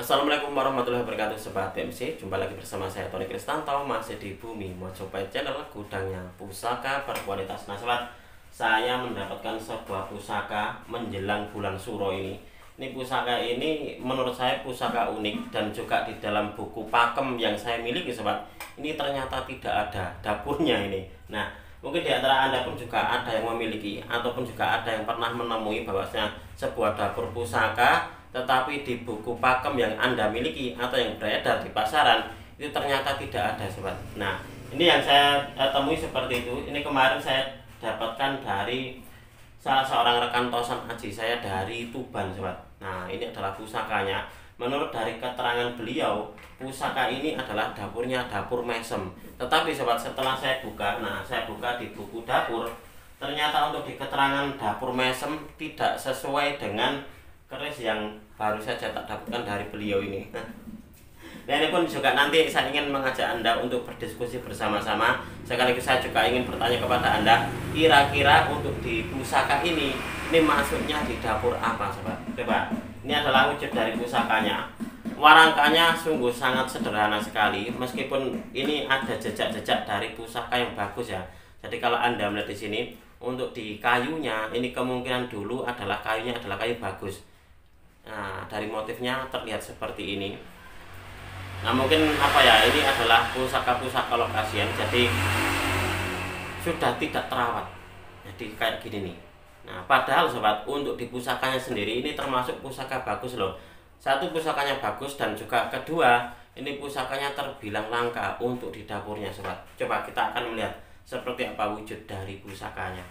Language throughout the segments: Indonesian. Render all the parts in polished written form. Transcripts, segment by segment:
Assalamualaikum warahmatullahi wabarakatuh Sobat BMC. Jumpa lagi bersama saya Tony Kristanto, masih di Bumi Mojopahit Channel, gudangnya pusaka berkualitas. Nah sobat, saya mendapatkan sebuah pusaka menjelang bulan Suro ini. Ini pusaka ini menurut saya pusaka unik, dan juga di dalam buku pakem yang saya miliki sobat, ini ternyata tidak ada dapurnya ini. Nah mungkin di antara Anda pun juga ada yang memiliki, ataupun juga ada yang pernah menemui bahwasanya sebuah dapur pusaka, tetapi di buku pakem yang Anda miliki atau yang beredar di pasaran itu ternyata tidak ada sobat. Nah ini yang saya temui seperti itu. Ini kemarin saya dapatkan dari salah seorang rekan tosan aji saya dari Tuban sobat. Nah ini adalah pusakanya. Menurut dari keterangan beliau, pusaka ini adalah dapurnya dapur mesem. Tetapi sobat, setelah saya buka, saya buka di buku dapur, ternyata untuk di keterangan dapur mesem tidak sesuai dengan keris yang baru saja tak dapatkan dari beliau ini. Nah ini pun juga nanti saya ingin mengajak Anda untuk berdiskusi bersama-sama. Sekaligus saya juga ingin bertanya kepada Anda, kira-kira untuk di pusaka ini maksudnya di dapur apa sobat? Coba, ini adalah wujud dari pusakanya. Warangkanya sungguh sangat sederhana sekali, meskipun ini ada jejak-jejak dari pusaka yang bagus ya. Jadi kalau Anda melihat di sini, untuk di kayunya ini kemungkinan dulu adalah kayunya adalah kayu bagus. Nah dari motifnya terlihat seperti ini. Nah mungkin apa ya, ini adalah pusaka-pusaka lokasian, jadi sudah tidak terawat, jadi kayak gini nih. Nah padahal sobat, untuk di pusakanya sendiri ini termasuk pusaka bagus loh. Satu, pusakanya bagus, dan juga kedua, ini pusakanya terbilang langka untuk di dapurnya sobat. Coba kita akan melihat seperti apa wujud dari pusakanya.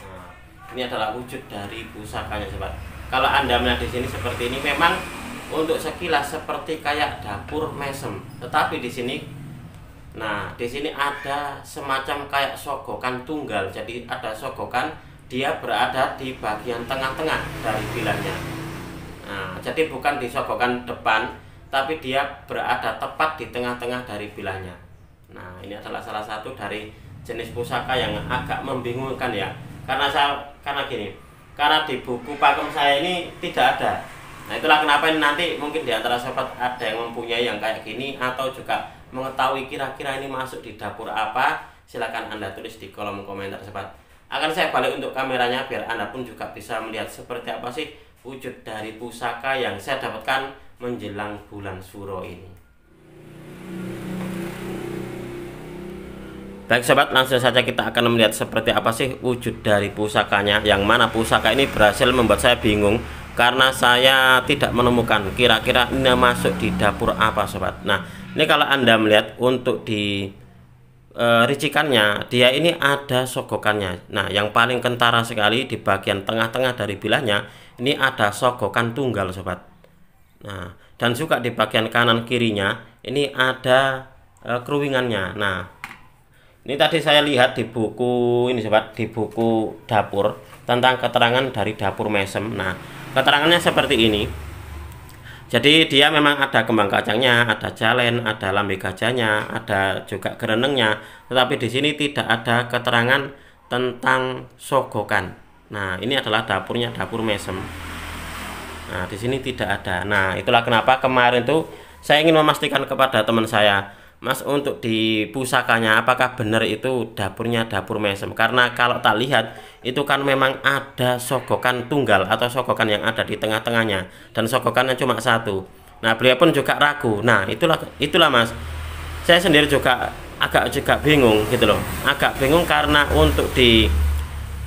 Nah ini adalah wujud dari pusakanya sobat. Kalau Anda melihat di sini seperti ini, memang untuk sekilas seperti kayak dapur mesem, tetapi di sini, nah di sini ada semacam kayak sogokan tunggal. Jadi ada sogokan, dia berada di bagian tengah-tengah dari bilanya. Nah jadi bukan di sogokan depan, tapi dia berada tepat di tengah-tengah dari bilanya. Nah ini adalah salah satu dari jenis pusaka yang agak membingungkan ya. Karena gini, karena di buku pakem saya ini tidak ada. Nah itulah kenapa ini nanti mungkin di antara sobat ada yang mempunyai yang kayak gini, atau juga mengetahui kira-kira ini masuk di dapur apa, silakan Anda tulis di kolom komentar sobat. Akan saya balik untuk kameranya biar Anda pun juga bisa melihat seperti apa sih wujud dari pusaka yang saya dapatkan menjelang bulan Suro ini. Baik sobat, langsung saja kita akan melihat seperti apa sih wujud dari pusakanya. Yang mana pusaka ini berhasil membuat saya bingung, karena saya tidak menemukan kira-kira ini masuk di dapur apa sobat. Nah ini kalau Anda melihat untuk di ricikannya, dia ini ada sogokannya. Nah yang paling kentara sekali di bagian tengah-tengah dari bilahnya, ini ada sogokan tunggal sobat. Nah dan juga di bagian kanan kirinya ini ada keruingannya. Nah ini tadi saya lihat di buku ini sobat, di buku dapur tentang keterangan dari dapur mesem. Nah keterangannya seperti ini. Jadi dia memang ada kembang kacangnya, ada jalen, ada lambe gajahnya, ada juga gerenengnya, tetapi di sini tidak ada keterangan tentang sogokan. Nah ini adalah dapurnya dapur mesem. Nah di sini tidak ada. Nah itulah kenapa kemarin tuh saya ingin memastikan kepada teman saya, Mas, untuk di pusakanya apakah benar itu dapurnya dapur mesem? Karena kalau tak lihat itu kan memang ada sogokan tunggal atau sogokan yang ada di tengah-tengahnya, dan sogokannya cuma satu. Nah beliau pun juga ragu. Nah itulah Mas, saya sendiri juga agak bingung gitu loh, agak bingung karena untuk di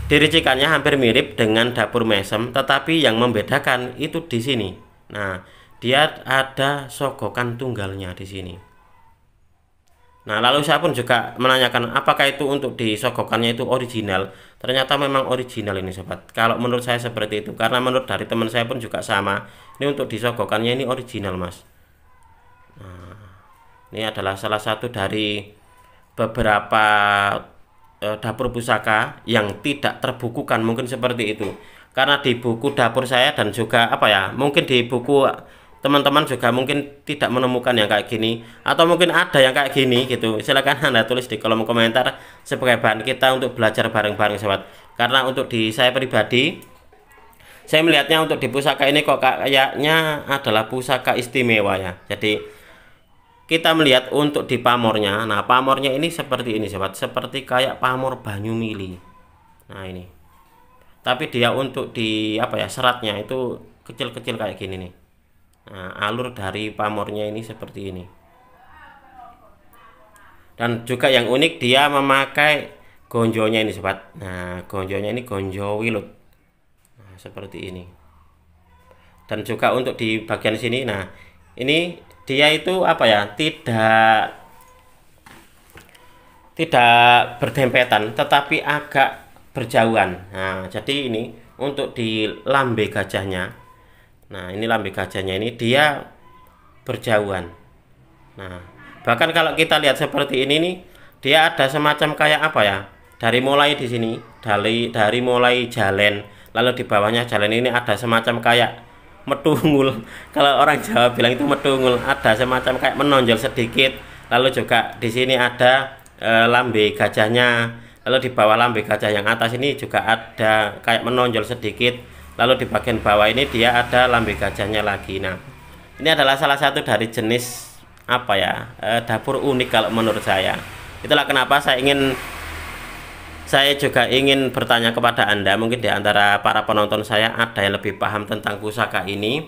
diricikannya hampir mirip dengan dapur mesem, tetapi yang membedakan itu di sini. Nah dia ada sogokan tunggalnya di sini. Nah lalu saya pun juga menanyakan apakah itu untuk di sogokannya itu original. Ternyata memang original ini sobat, kalau menurut saya seperti itu, karena menurut dari teman saya pun juga sama, ini untuk di sogokannya ini original Mas. Nah, ini adalah salah satu dari beberapa dapur pusaka yang tidak terbukukan, mungkin seperti itu. Karena di buku dapur saya dan juga apa ya, mungkin di buku teman-teman juga mungkin tidak menemukan yang kayak gini, atau mungkin ada yang kayak gini gitu. Silakan Anda tulis di kolom komentar sebagai bahan kita untuk belajar bareng-bareng sobat. Karena untuk di saya pribadi, Saya melihatnya untuk di pusaka ini kok kayaknya adalah pusaka istimewa ya. Jadi kita melihat untuk di pamornya. Nah, pamornya ini seperti ini sobat, seperti kayak pamor Banyu Mili. Nah, ini. Tapi dia untuk di apa ya, seratnya itu kecil-kecil kayak gini nih. Nah, alur dari pamornya ini seperti ini. Dan juga yang unik dia memakai gonjonya ini sobat. Nah, gonjonya ini gonjo wilut. Nah, seperti ini. Dan juga untuk di bagian sini, nah ini dia itu apa ya, tidak berdempetan tetapi agak berjauhan. Nah, jadi ini untuk di lambe gajahnya. Nah, ini lambe gajahnya ini dia berjauhan. Nah, bahkan kalau kita lihat seperti ini nih, dia ada semacam kayak apa ya? Dari mulai di sini, dari mulai jalen, lalu di bawahnya jalen ini ada semacam kayak medungul. Kalau orang Jawa bilang itu medungul, ada semacam kayak menonjol sedikit. Lalu juga di sini ada lambe gajahnya. Lalu di bawah lambe gajah yang atas ini juga ada kayak menonjol sedikit. Lalu di bagian bawah ini dia ada lambe gajahnya lagi. Nah, ini adalah salah satu dari jenis apa ya, dapur unik kalau menurut saya. Itulah kenapa saya juga ingin bertanya kepada Anda, mungkin di antara para penonton saya ada yang lebih paham tentang pusaka ini,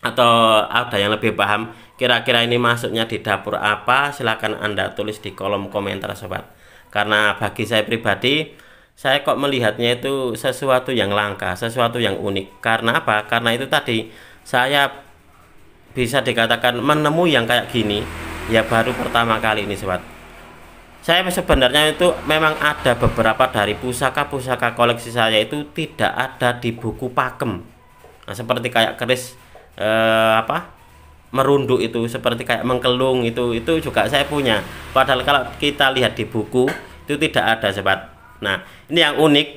atau ada yang lebih paham kira-kira ini masuknya di dapur apa. Silahkan Anda tulis di kolom komentar sobat. Karena bagi saya pribadi, saya kok melihatnya itu sesuatu yang langka, sesuatu yang unik. Karena apa? Karena itu tadi, saya bisa dikatakan menemui yang kayak gini ya baru pertama kali ini sobat. Saya sebenarnya itu memang ada beberapa dari pusaka-pusaka koleksi saya itu tidak ada di buku pakem. Nah, seperti kayak keris merunduk itu, seperti kayak mengkelung itu juga saya punya. Padahal kalau kita lihat di buku itu tidak ada sobat. Nah, ini yang unik.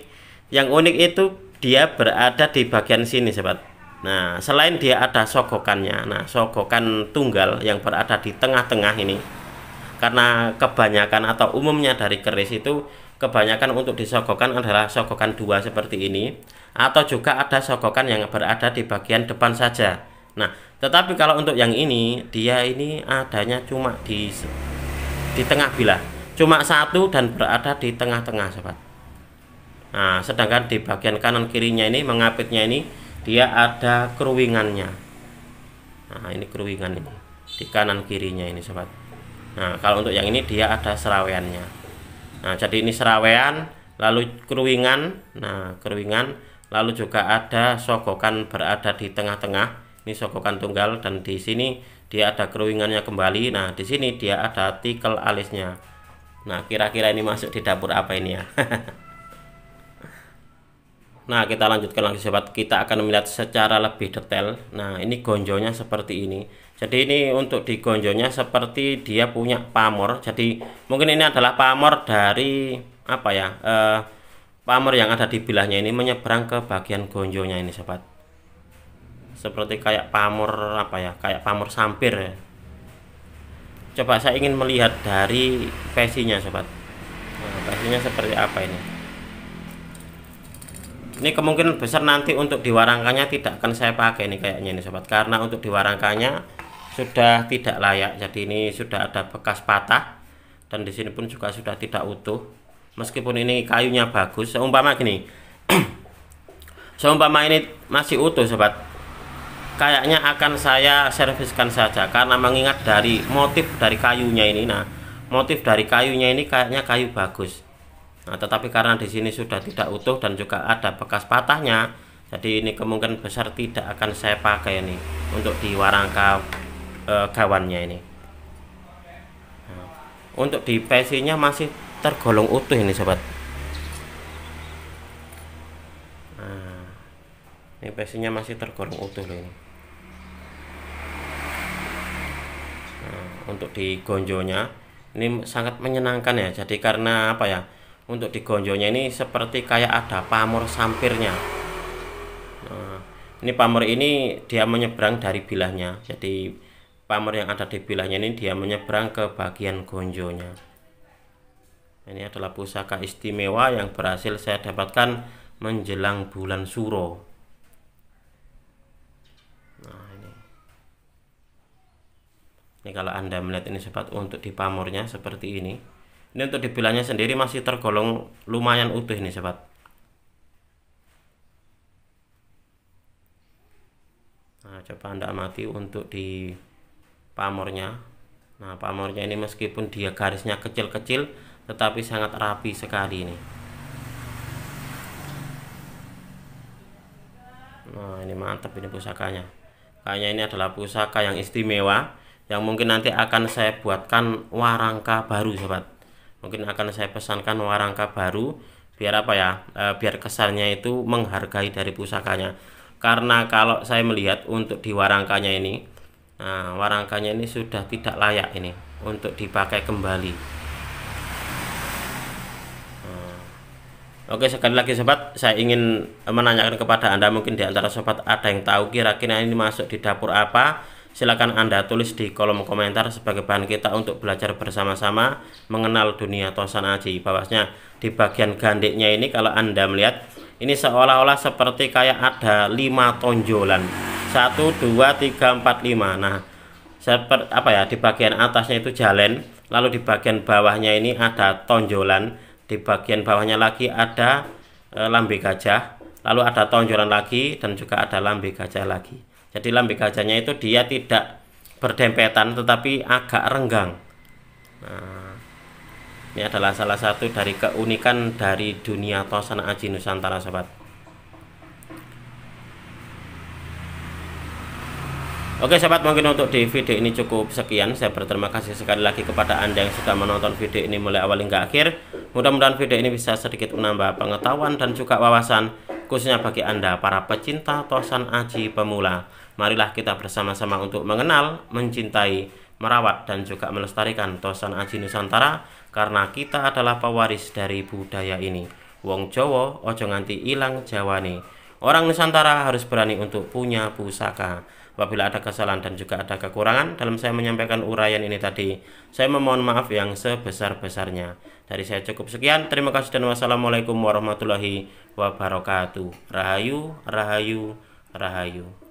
Yang unik itu dia berada di bagian sini sobat. Nah, selain dia ada sogokannya, nah sogokan tunggal yang berada di tengah-tengah ini. Karena kebanyakan atau umumnya dari keris itu kebanyakan untuk disogokan adalah sogokan dua seperti ini, atau juga ada sogokan yang berada di bagian depan saja. Nah, tetapi kalau untuk yang ini, dia ini adanya cuma di tengah bilah, cuma satu dan berada di tengah-tengah sobat. Nah, sedangkan di bagian kanan kirinya ini, mengapitnya ini, dia ada keruwingannya. Nah, ini keruwingan ini di kanan kirinya ini sobat. Nah, kalau untuk yang ini dia ada seraweannya. Nah, jadi ini serawean, lalu keruwingan. Nah, keruwingan, lalu juga ada sogokan berada di tengah-tengah. Ini sogokan tunggal, dan di sini dia ada keruwingannya kembali. Nah, di sini dia ada tikel alisnya. Nah, kira-kira ini masuk di dapur apa ini ya? Nah, kita lanjutkan lagi sobat. Kita akan melihat secara lebih detail. Nah, ini gonjonya seperti ini. Jadi ini untuk di gonjonya seperti dia punya pamor. Jadi mungkin ini adalah pamor dari apa ya, pamor yang ada di bilahnya ini menyeberang ke bagian gonjonya ini sobat. Seperti kayak pamor apa ya, kayak pamor sampir ya. Coba saya ingin melihat dari versinya sobat. Nah, versinya seperti apa ini? Ini kemungkinan besar nanti untuk diwarangkannya tidak akan saya pakai ini kayaknya ini sobat, karena untuk diwarangkannya sudah tidak layak. Jadi ini sudah ada bekas patah, dan di sini pun juga sudah tidak utuh. Meskipun ini kayunya bagus, seumpama gini, seumpama ini masih utuh sobat, kayaknya akan saya serviskan saja, karena mengingat dari motif dari kayunya ini. Nah, motif dari kayunya ini kayaknya kayu bagus. Nah, tetapi karena di sini sudah tidak utuh dan juga ada bekas patahnya, jadi ini kemungkinan besar tidak akan saya pakai ini untuk di warangka gawannya ini. Nah, untuk di pesinya masih tergolong utuh ini sobat. Nah, ini pesinya masih tergolong utuh loh ini. Nah, untuk di gonjonya ini sangat menyenangkan ya. Jadi karena apa ya, untuk di gonjonya ini seperti kayak ada pamor sampirnya. Nah, ini pamor ini dia menyeberang dari bilahnya. Jadi pamor yang ada di bilahnya ini dia menyeberang ke bagian gonjonya. Ini adalah pusaka istimewa yang berhasil saya dapatkan menjelang bulan Suro. Ini kalau Anda melihat ini sobat, untuk di pamornya seperti ini. Ini untuk di bilanya sendiri masih tergolong lumayan utuh ini sobat. Nah, coba Anda amati untuk di pamornya. Nah, pamornya ini meskipun dia garisnya kecil-kecil tetapi sangat rapi sekali ini. Nah, ini mantap ini pusakanya. Kayaknya ini adalah pusaka yang istimewa yang mungkin nanti akan saya buatkan warangka baru sobat. Mungkin akan saya pesankan warangka baru biar apa ya, biar kesannya itu menghargai dari pusakanya. Karena kalau saya melihat untuk di warangkanya ini, nah warangkanya ini sudah tidak layak ini untuk dipakai kembali. Oke, sekali lagi sobat, saya ingin menanyakan kepada Anda, mungkin di antara sobat ada yang tahu kira-kira ini masuk di dapur apa. Silakan Anda tulis di kolom komentar sebagai bahan kita untuk belajar bersama-sama mengenal dunia tosan aji. Bahwasanya di bagian gandiknya ini kalau Anda melihat ini seolah-olah seperti kayak ada 5 tonjolan. 1 2 3 4 5. Nah, seperti apa ya, di bagian atasnya itu jalen, lalu di bagian bawahnya ini ada tonjolan, di bagian bawahnya lagi ada lambe gajah, lalu ada tonjolan lagi dan juga ada lambe gajah lagi. Jadi lambe gajahnya itu dia tidak berdempetan tetapi agak renggang. Nah, ini adalah salah satu dari keunikan dari dunia tosan aji Nusantara sobat. Oke sobat, mungkin untuk di video ini cukup sekian. Saya berterima kasih sekali lagi kepada Anda yang sudah menonton video ini mulai awal hingga akhir. Mudah-mudahan video ini bisa sedikit menambah pengetahuan dan juga wawasan, khususnya bagi Anda para pecinta tosan aji pemula. Marilah kita bersama-sama untuk mengenal, mencintai, merawat, dan juga melestarikan tosan aji Nusantara, karena kita adalah pewaris dari budaya ini. Wong Jawa ojo nganti ilang jawane. Orang Nusantara harus berani untuk punya pusaka. Apabila ada kesalahan dan juga ada kekurangan dalam saya menyampaikan uraian ini tadi, saya memohon maaf yang sebesar-besarnya. Dari saya cukup sekian. Terima kasih dan wassalamualaikum warahmatullahi wabarakatuh. Rahayu, rahayu, rahayu.